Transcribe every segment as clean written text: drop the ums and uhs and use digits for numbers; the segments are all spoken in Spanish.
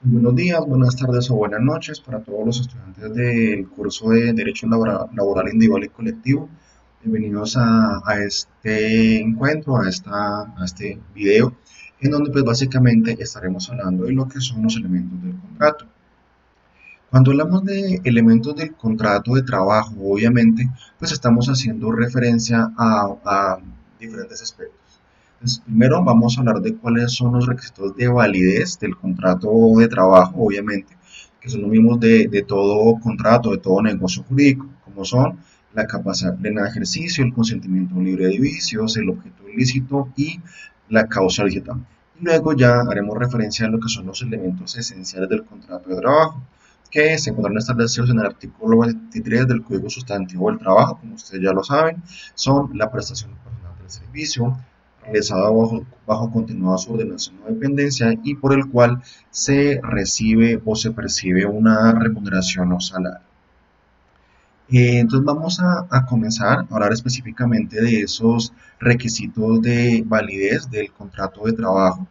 Buenos días, buenas tardes o buenas noches para todos los estudiantes del curso de Derecho Laboral Individual y Colectivo. Bienvenidos a este encuentro, a este video, en donde pues básicamente estaremos hablando de lo que son los elementos del contrato. Cuando hablamos de elementos del contrato de trabajo, obviamente, pues estamos haciendo referencia a diferentes aspectos. Entonces, primero vamos a hablar de cuáles son los requisitos de validez del contrato de trabajo, obviamente, que son los mismos de todo contrato, de todo negocio jurídico, como son la capacidad plena de ejercicio, el consentimiento libre de vicios, el objeto ilícito y la causa lícita. Y luego ya haremos referencia a lo que son los elementos esenciales del contrato de trabajo, que se encuentran establecidos en el artículo 23 del Código Sustantivo del Trabajo, como ustedes ya lo saben, son la prestación personal del servicio, realizada bajo continuada subordinación o dependencia y por el cual se recibe o se percibe una remuneración o salario. Entonces vamos a comenzar a hablar específicamente de esos requisitos de validez del contrato de trabajo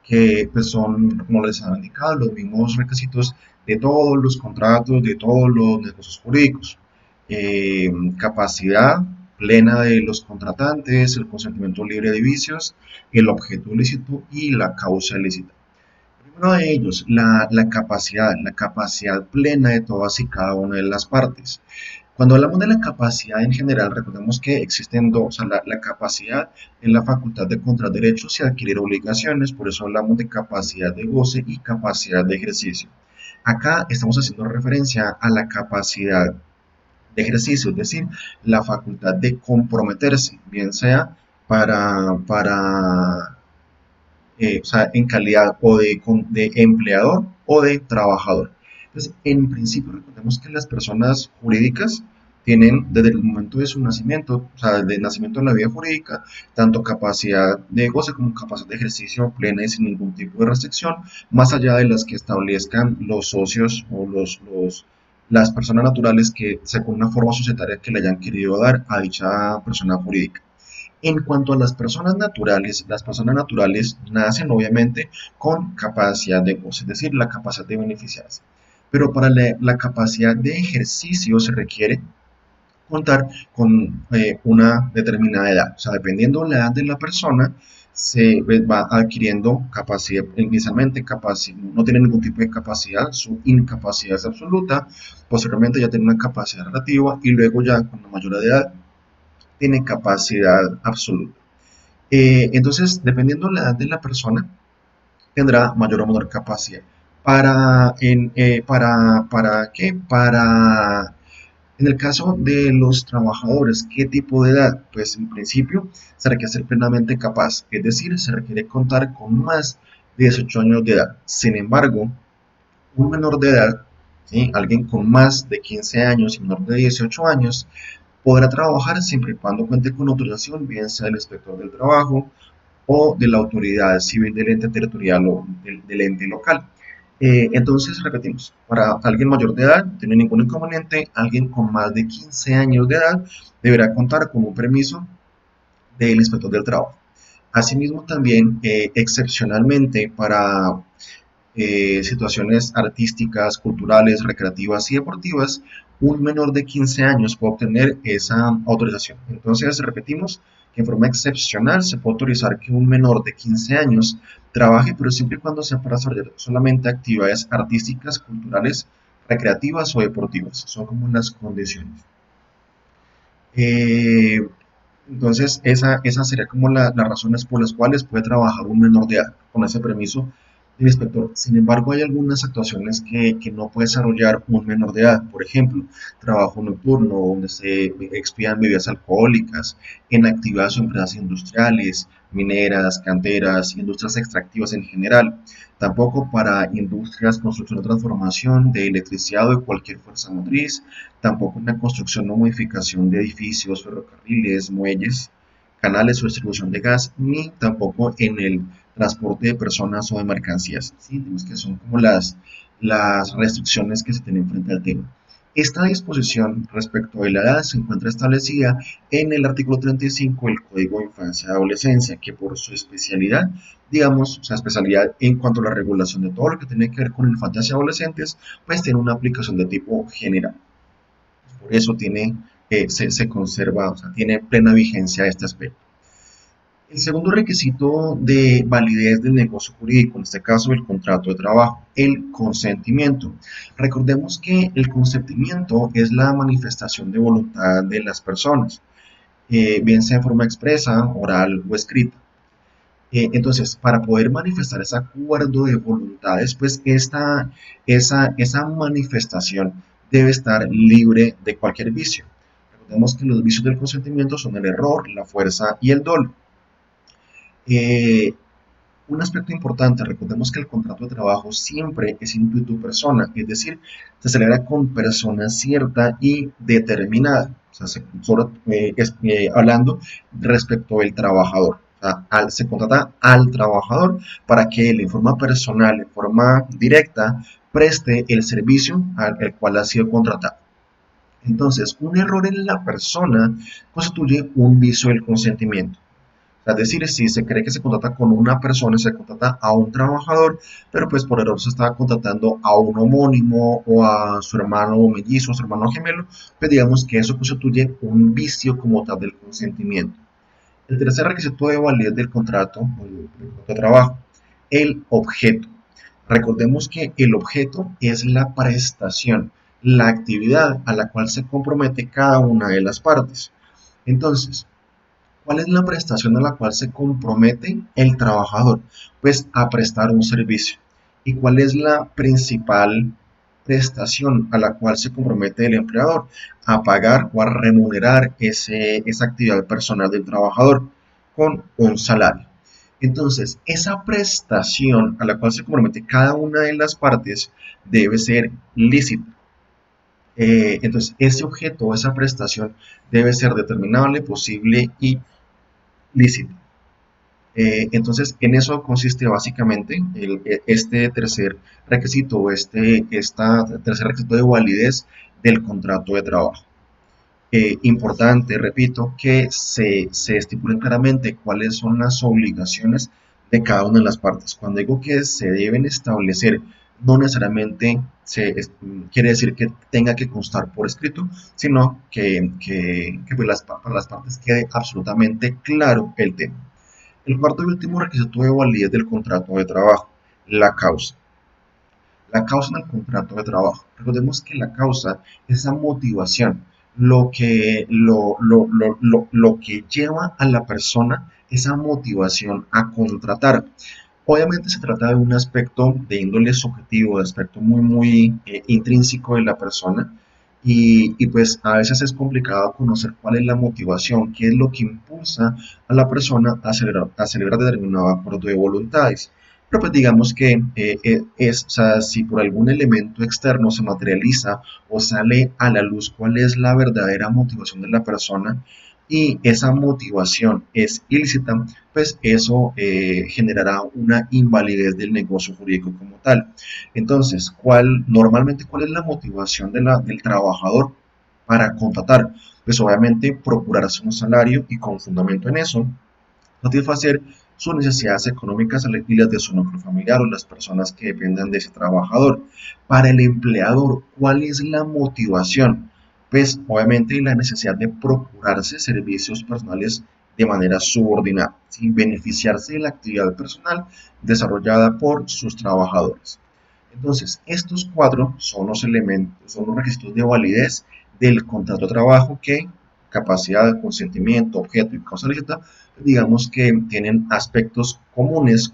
que pues son, como les había indicado, los mismos requisitos de todos los contratos, de todos los negocios jurídicos. Capacidad plena de los contratantes, el consentimiento libre de vicios, el objeto ilícito y la causa ilícita. Primero de ellos, la capacidad plena de todas y cada una de las partes. Cuando hablamos de la capacidad en general, recordemos que existen dos, o sea, la capacidad es la facultad de contraer derechos y adquirir obligaciones, por eso hablamos de capacidad de goce y capacidad de ejercicio. Acá estamos haciendo referencia a la capacidad de ejercicio, es decir, la facultad de comprometerse, bien sea para o sea, en calidad o de empleador o de trabajador. Entonces, en principio, recordemos que las personas jurídicas tienen desde el momento de su nacimiento, o sea, desde el nacimiento en la vida jurídica, tanto capacidad de goce como capacidad de ejercicio plena y sin ningún tipo de restricción, más allá de las que establezcan los socios o las personas naturales que, según una forma societaria que le hayan querido dar a dicha persona jurídica. En cuanto a las personas naturales nacen obviamente con capacidad de goce, es decir, la capacidad de beneficiarse. Pero para la capacidad de ejercicio se requiere contar con una determinada edad. O sea, dependiendo de la edad de la persona, se va adquiriendo capacidad, inicialmente no tiene ningún tipo de capacidad, su incapacidad es absoluta, posteriormente ya tiene una capacidad relativa y luego ya con la mayor edad tiene capacidad absoluta. Entonces, dependiendo de la edad de la persona, tendrá mayor o menor capacidad. ¿Para qué? En el caso de los trabajadores, ¿qué tipo de edad? Pues en principio se requiere ser plenamente capaz, es decir, se requiere contar con más de 18 años de edad. Sin embargo, un menor de edad, ¿sí? Alguien con más de 15 años y menor de 18 años, podrá trabajar siempre y cuando cuente con autorización, bien sea del inspector del trabajo o de la autoridad civil del ente territorial o del ente local. Entonces, repetimos, para alguien mayor de edad, no tiene ningún inconveniente, alguien con más de 15 años de edad deberá contar con un permiso del inspector del trabajo. Asimismo, también excepcionalmente para situaciones artísticas, culturales, recreativas y deportivas, un menor de 15 años puede obtener esa autorización. Entonces, repetimos que en forma excepcional se puede autorizar que un menor de 15 años trabaje, pero siempre y cuando sea para desarrollar solamente actividades artísticas, culturales, recreativas o deportivas. Son como las condiciones. Eh, entonces, esa sería como las razones por las cuales puede trabajar un menor de edad con ese permiso del inspector. Sin embargo, hay algunas actuaciones que no puede desarrollar un menor de edad. Por ejemplo, trabajo nocturno donde se expidan bebidas alcohólicas, en actividades o empresas industriales, mineras, canteras, industrias extractivas en general. Tampoco para industrias, construcción o transformación de electricidad o de cualquier fuerza motriz, tampoco en la construcción o modificación de edificios, ferrocarriles, muelles, canales o distribución de gas, ni tampoco en el transporte de personas o de mercancías. ¿Sí? Digamos que son como las restricciones que se tienen frente al tema. Esta disposición respecto de la edad se encuentra establecida en el artículo 35 del Código de Infancia y Adolescencia, que por su especialidad, digamos, o sea, especialidad en cuanto a la regulación de todo lo que tiene que ver con infantes y adolescentes, pues tiene una aplicación de tipo general. Por eso se conserva, o sea, tiene plena vigencia este aspecto. El segundo requisito de validez del negocio jurídico, en este caso el contrato de trabajo, el consentimiento. Recordemos que el consentimiento es la manifestación de voluntad de las personas, bien sea en forma expresa, oral o escrita. Entonces, para poder manifestar ese acuerdo de voluntades, pues esa manifestación debe estar libre de cualquier vicio. Recordemos que los vicios del consentimiento son el error, la fuerza y el dolo. Eh, un aspecto importante, recordemos que el contrato de trabajo siempre es intuito persona, es decir, se celebra con persona cierta y determinada, o sea, hablando respecto del trabajador. O sea, se contrata al trabajador para que él, en forma personal, en forma directa, preste el servicio al cual ha sido contratado. Entonces, un error en la persona constituye un vicio del consentimiento. Es decir, si se cree que se contrata con una persona, se contrata a un trabajador, pero pues por error se está contratando a un homónimo o a su hermano mellizo, a su hermano gemelo, pues digamos que eso constituye un vicio como tal del consentimiento. El tercer requisito de validez del contrato, de trabajo, el objeto. Recordemos que el objeto es la prestación, la actividad a la cual se compromete cada una de las partes. Entonces, ¿cuál es la prestación a la cual se compromete el trabajador? Pues a prestar un servicio. ¿Y cuál es la principal prestación a la cual se compromete el empleador? A pagar o a remunerar esa actividad personal del trabajador con un salario. Entonces, esa prestación a la cual se compromete cada una de las partes debe ser lícita. Entonces, ese objeto o esa prestación debe ser determinable, posible y lícito. Entonces, en eso consiste básicamente este tercer requisito o esta tercer requisito de validez del contrato de trabajo. Importante, repito, que se estipulen claramente cuáles son las obligaciones de cada una de las partes. Cuando digo que se deben establecer, no necesariamente quiere decir que tenga que constar por escrito, sino que pues para las partes quede absolutamente claro el tema. El cuarto y último requisito de validez del contrato de trabajo, la causa. La causa en el contrato de trabajo. Recordemos que la causa es esa motivación, lo que lleva a la persona esa motivación a contratar. Obviamente se trata de un aspecto de índole subjetivo, de aspecto muy intrínseco de la persona y pues a veces es complicado conocer cuál es la motivación, qué es lo que impulsa a la persona a celebrar determinado acuerdo de voluntades. Pero pues digamos que o sea, si por algún elemento externo se materializa o sale a la luz cuál es la verdadera motivación de la persona y esa motivación es ilícita, pues eso generará una invalidez del negocio jurídico como tal. Entonces, normalmente cuál es la motivación del trabajador para contratar? Pues obviamente procurarse un salario y con fundamento en eso, satisfacer sus necesidades económicas y las de su núcleo familiar o las personas que dependan de ese trabajador. Para el empleador, ¿cuál es la motivación? Pues obviamente la necesidad de procurarse servicios personales de manera subordinada, sin beneficiarse de la actividad personal desarrollada por sus trabajadores. Entonces, estos cuatro son los elementos, son los requisitos de validez del contrato de trabajo que capacidad, consentimiento, objeto y causa lícita, digamos que tienen aspectos comunes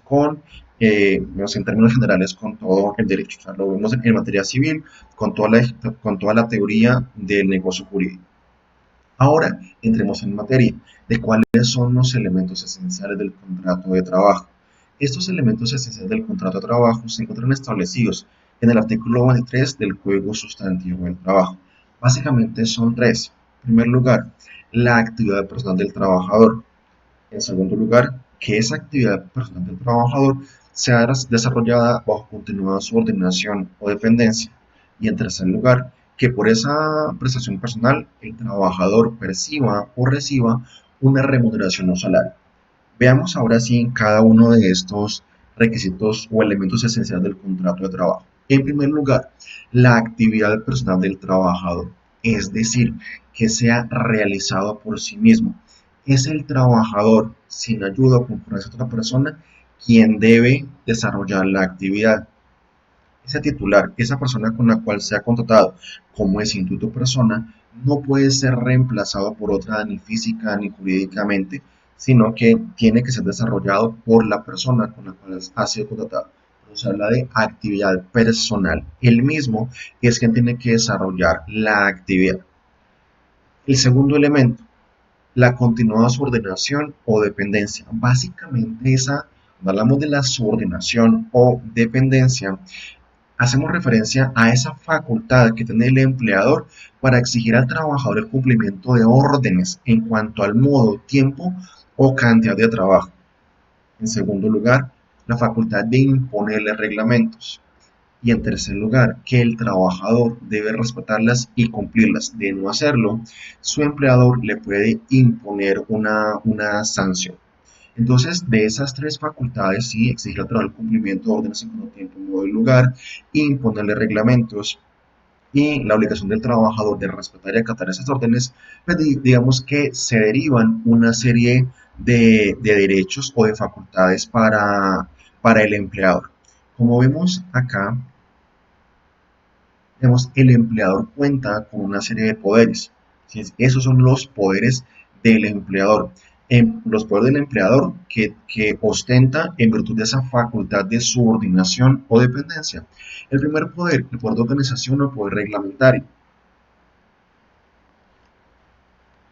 en términos generales, con todo el derecho. O sea, lo vemos en materia civil, con toda la teoría del negocio jurídico. Ahora entremos en materia de cuáles son los elementos esenciales del contrato de trabajo. Estos elementos esenciales del contrato de trabajo se encuentran establecidos en el artículo 23 del Código Sustantivo del Trabajo. Básicamente son tres. En primer lugar, la actividad personal del trabajador. En segundo lugar, que esa actividad personal del trabajador sea desarrollada bajo continuada subordinación o dependencia. Y en tercer lugar, que por esa prestación personal el trabajador perciba o reciba una remuneración o salario. Veamos ahora sí cada uno de estos requisitos o elementos esenciales del contrato de trabajo. En primer lugar, la actividad personal del trabajador, es decir, que sea realizado por sí mismo. Es el trabajador, sin ayuda o concurrencia de otra persona, quien debe desarrollar la actividad. Ese titular, esa persona con la cual se ha contratado como es instituto persona, no puede ser reemplazado por otra ni física ni jurídicamente, sino que tiene que ser desarrollado por la persona con la cual ha sido contratado. Se habla de actividad personal. El mismo es quien tiene que desarrollar la actividad. El segundo elemento, la continuada subordinación o dependencia. Básicamente cuando hablamos de la subordinación o dependencia, hacemos referencia a esa facultad que tiene el empleador para exigir al trabajador el cumplimiento de órdenes en cuanto al modo, tiempo o cantidad de trabajo. En segundo lugar, la facultad de imponerle reglamentos. Y en tercer lugar, que el trabajador debe respetarlas y cumplirlas. De no hacerlo, su empleador le puede imponer una sanción. Entonces, de esas tres facultades, sí, exigir al trabajador el cumplimiento de órdenes en cuanto a tiempo, modo y lugar, imponerle reglamentos y la obligación del trabajador de respetar y acatar esas órdenes, pues digamos que se derivan una serie de derechos o de facultades para el empleador. Como vemos acá, el empleador cuenta con una serie de poderes. ¿Sí? Esos son los poderes del empleador. Los poderes del empleador que ostenta en virtud de esa facultad de subordinación o dependencia. El primer poder, el poder de organización o el poder reglamentario,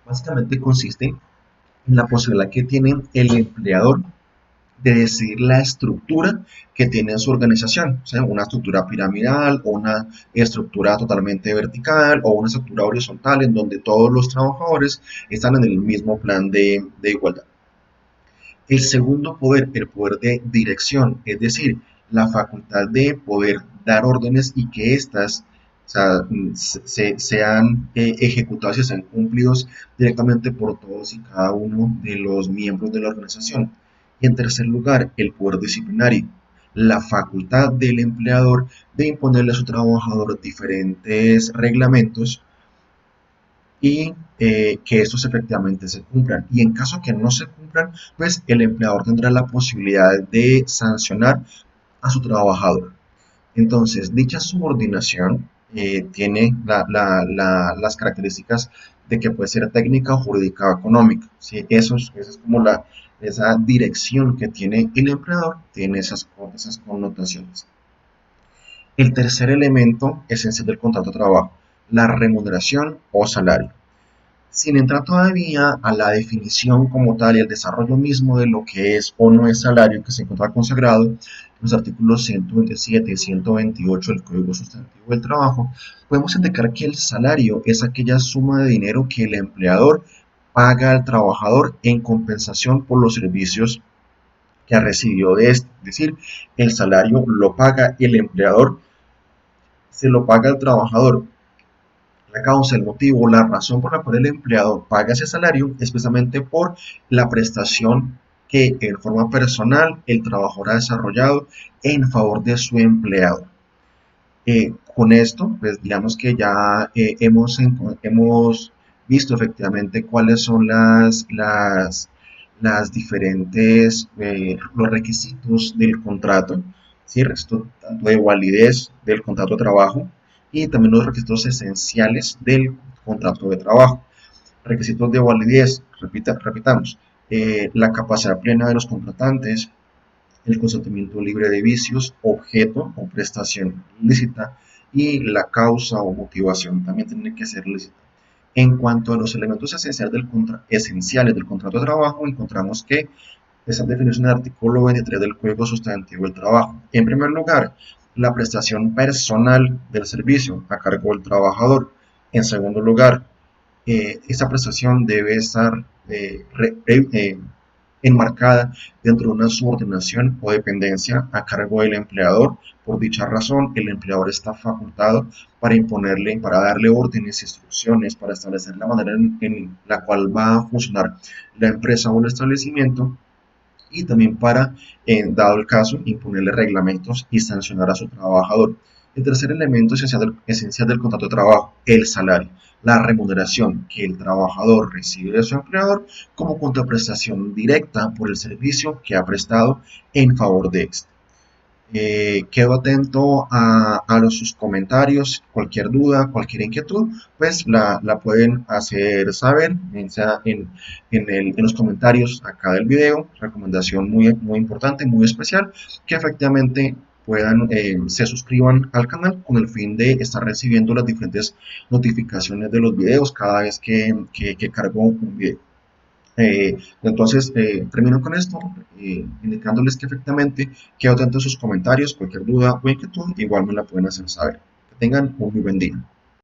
básicamente consiste en la posibilidad que tiene el empleador de decidir la estructura que tiene en su organización, o sea, una estructura piramidal o una estructura totalmente vertical o una estructura horizontal en donde todos los trabajadores están en el mismo plan de igualdad. El segundo poder, el poder de dirección, es decir, la facultad de poder dar órdenes y que éstas, o sea, sean ejecutadas y sean cumplidos directamente por todos y cada uno de los miembros de la organización. Y en tercer lugar, el poder disciplinario, la facultad del empleador de imponerle a su trabajador diferentes reglamentos y que estos efectivamente se cumplan. Y en caso que no se cumplan, pues el empleador tendrá la posibilidad de sancionar a su trabajador. Entonces, dicha subordinación tiene las características de que puede ser técnica, jurídica o económica. ¿Sí? Eso es como esa dirección que tiene el empleador, tiene esas connotaciones. El tercer elemento esencial del contrato de trabajo, la remuneración o salario. Sin entrar todavía a la definición como tal y el desarrollo mismo de lo que es o no es salario que se encuentra consagrado en los artículos 127 y 128 del Código Sustantivo del Trabajo, podemos indicar que el salario es aquella suma de dinero que el empleador paga al trabajador en compensación por los servicios que ha recibido de este. Es decir, el salario lo paga el empleador, se lo paga al trabajador. La causa, el motivo, la razón por la cual el empleador paga ese salario es precisamente por la prestación que en forma personal el trabajador ha desarrollado en favor de su empleado. Con esto, pues digamos que ya hemos visto efectivamente cuáles son las diferentes, los requisitos del contrato, ¿sí? Requisitos tanto de validez del contrato de trabajo y también los requisitos esenciales del contrato de trabajo. Requisitos de validez, repitamos, la capacidad plena de los contratantes, el consentimiento libre de vicios, objeto o prestación lícita y la causa o motivación también tiene que ser lícita. En cuanto a los elementos esenciales del contrato de trabajo, encontramos que están definidos en el artículo 23 del Código Sustantivo del Trabajo. En primer lugar, la prestación personal del servicio a cargo del trabajador. En segundo lugar, esta prestación debe estar enmarcada dentro de una subordinación o dependencia a cargo del empleador. Por dicha razón, el empleador está facultado para imponerle, para darle órdenes, instrucciones, para establecer la manera en la cual va a funcionar la empresa o el establecimiento y también para, dado el caso, imponerle reglamentos y sancionar a su trabajador. El tercer elemento esencial del contrato de trabajo, el salario, la remuneración que el trabajador recibe de su empleador como contraprestación directa por el servicio que ha prestado en favor de este. Quedo atento sus comentarios, cualquier duda, cualquier inquietud, pues la pueden hacer saber, bien sea en los comentarios acá del video, recomendación muy importante, muy especial, que efectivamente se suscriban al canal con el fin de estar recibiendo las diferentes notificaciones de los videos cada vez que cargo un video. Termino con esto, indicándoles que efectivamente quedo atento a sus comentarios, cualquier duda o inquietud, igual me la pueden hacer saber. Que tengan un muy buen día.